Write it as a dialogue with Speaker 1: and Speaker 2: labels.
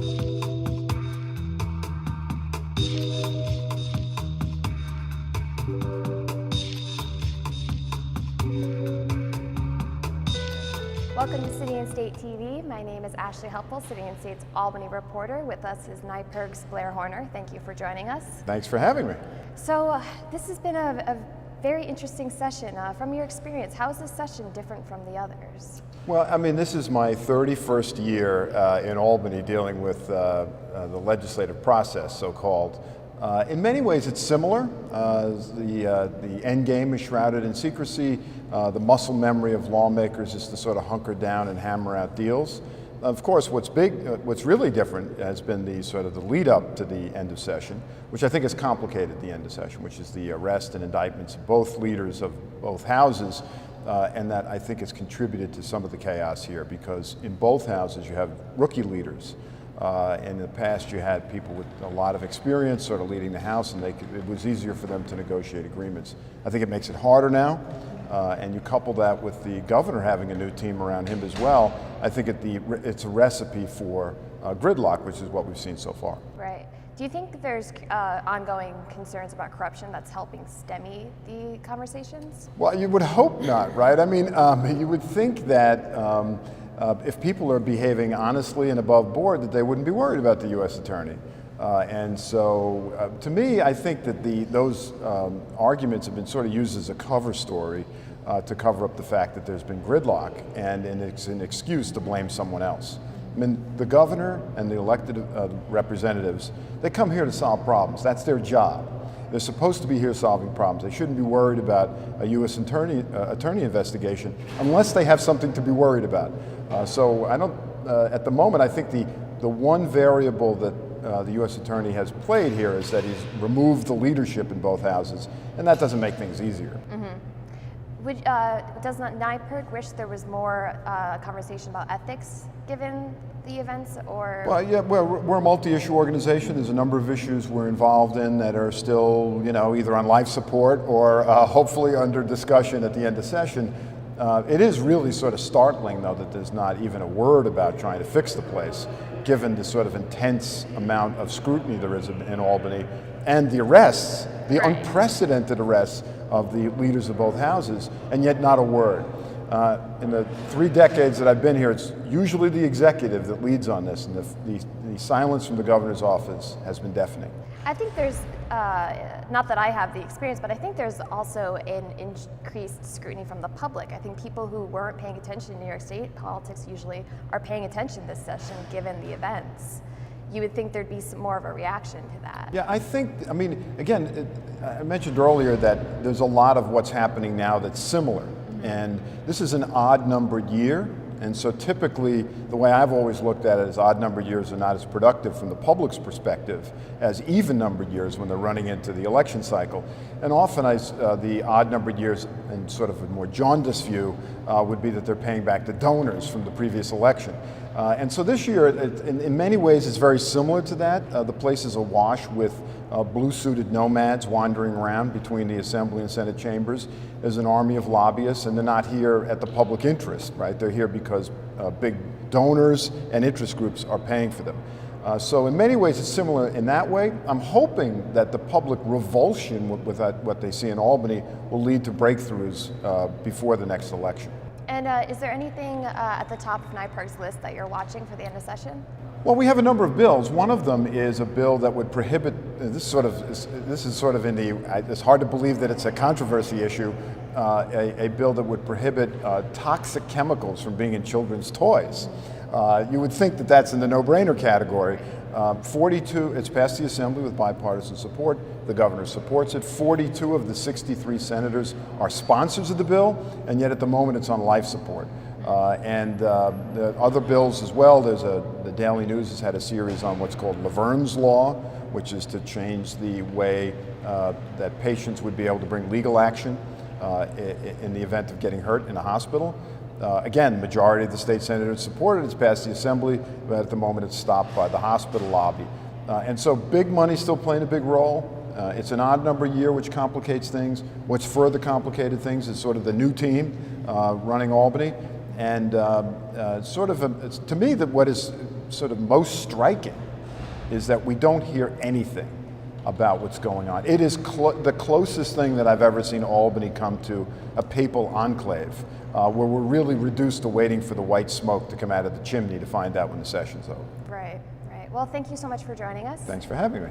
Speaker 1: Welcome to City and State TV. My name is Ashley Hupfl, City and State's Albany reporter. With us is NYPIRG's Blair Horner. Thank you for joining us.
Speaker 2: Thanks for having me.
Speaker 1: So this has been a very interesting session. From your experience, how is this session different from the others?
Speaker 2: Well, I mean, this is my 31st year in Albany dealing with the legislative process, so-called. In many ways, it's similar. The end game is shrouded in secrecy. The muscle memory of lawmakers is to sort of hunker down and hammer out deals. Of course, what's really different has been the sort of the lead up to the end of session, which I think has complicated the end of session, which is the arrest and indictments of both leaders of both houses, and that I think has contributed to some of the chaos here, because in both houses you have rookie leaders. In the past, you had people with a lot of experience sort of leading the House, and it was easier for them to negotiate agreements. I think it makes it harder now, and you couple that with the governor having a new team around him as well. I think it's a recipe for gridlock, which is what we've seen so far.
Speaker 1: Right. Do you think there's ongoing concerns about corruption that's helping stymie the conversations?
Speaker 2: Well, you would hope not, right? I mean, you would think that if people are behaving honestly and above board, that they wouldn't be worried about the U.S. Attorney. And so, to me, I think that those arguments have been sort of used as a cover story to cover up the fact that there's been gridlock, and it's an excuse to blame someone else. I mean, the governor and the elected representatives, they come here to solve problems. That's their job. They're supposed to be here solving problems. They shouldn't be worried about a U.S. attorney investigation unless they have something to be worried about. So I don't, at the moment, I think the one variable that the U.S. Attorney has played here is that he's removed the leadership in both houses, and that doesn't make things easier.
Speaker 1: Does not NYPIRG wish there was more conversation about ethics given the events, or?
Speaker 2: Well, yeah, we're a multi-issue organization. There's a number of issues we're involved in that are still, either on life support or hopefully under discussion at the end of session. It is really sort of startling, though, that there's not even a word about trying to fix the place, given the sort of intense amount of scrutiny there is in Albany, and the arrests, the unprecedented arrests of the leaders of both houses, and yet not a word. In the 3 decades that I've been here, it's usually the executive that leads on this, and the silence from the governor's office has been deafening.
Speaker 1: I think there's, not that I have the experience, but I think there's also an increased scrutiny from the public. I think people who weren't paying attention in New York State politics usually are paying attention this session given the events. You would think there'd be some more of a reaction to that.
Speaker 2: Yeah, I mean, again, I mentioned earlier that there's a lot of what's happening now that's similar. And this is an odd-numbered year, and so typically the way I've always looked at it is odd-numbered years are not as productive from the public's perspective as even-numbered years when they're running into the election cycle. And often the odd-numbered years, in sort of a more jaundiced view, would be that they're paying back the donors from the previous election. And so this year, in many ways, it's very similar to that. The place is awash with blue-suited nomads wandering around between the Assembly and Senate chambers. There's an army of lobbyists, and they're not here at the public interest, right? They're here because big donors and interest groups are paying for them. So in many ways, it's similar in that way. I'm hoping that the public revulsion with what they see in Albany will lead to breakthroughs before the next election.
Speaker 1: And is there anything at the top of NYPIRG's list that you're watching for the end of session?
Speaker 2: Well, we have a number of bills. One of them is a bill that would prohibit, this is sort of in the, it's hard to believe that it's a controversy issue, a bill that would prohibit toxic chemicals from being in children's toys. You would think that that's in the no-brainer category. 42, it's passed the Assembly with bipartisan support. The governor supports it. 42 of the 63 senators are sponsors of the bill, and yet at the moment it's on life support. The other bills as well, the Daily News has had a series on what's called Laverne's Law, which is to change the way that patients would be able to bring legal action in the event of getting hurt in a hospital. Again, the majority of the state senators support it. It's passed the Assembly, but at the moment it's stopped by the hospital lobby. And so big money's still playing a big role. It's an odd number year, which complicates things. What's further complicated things is sort of the new team running Albany. And to me, what is sort of most striking is that we don't hear anything about what's going on. It is the closest thing that I've ever seen Albany come to a papal enclave, where we're really reduced to waiting for the white smoke to come out of the chimney to find out when the session's over.
Speaker 1: Right, right. Well, thank you so much for joining us.
Speaker 2: Thanks for having me.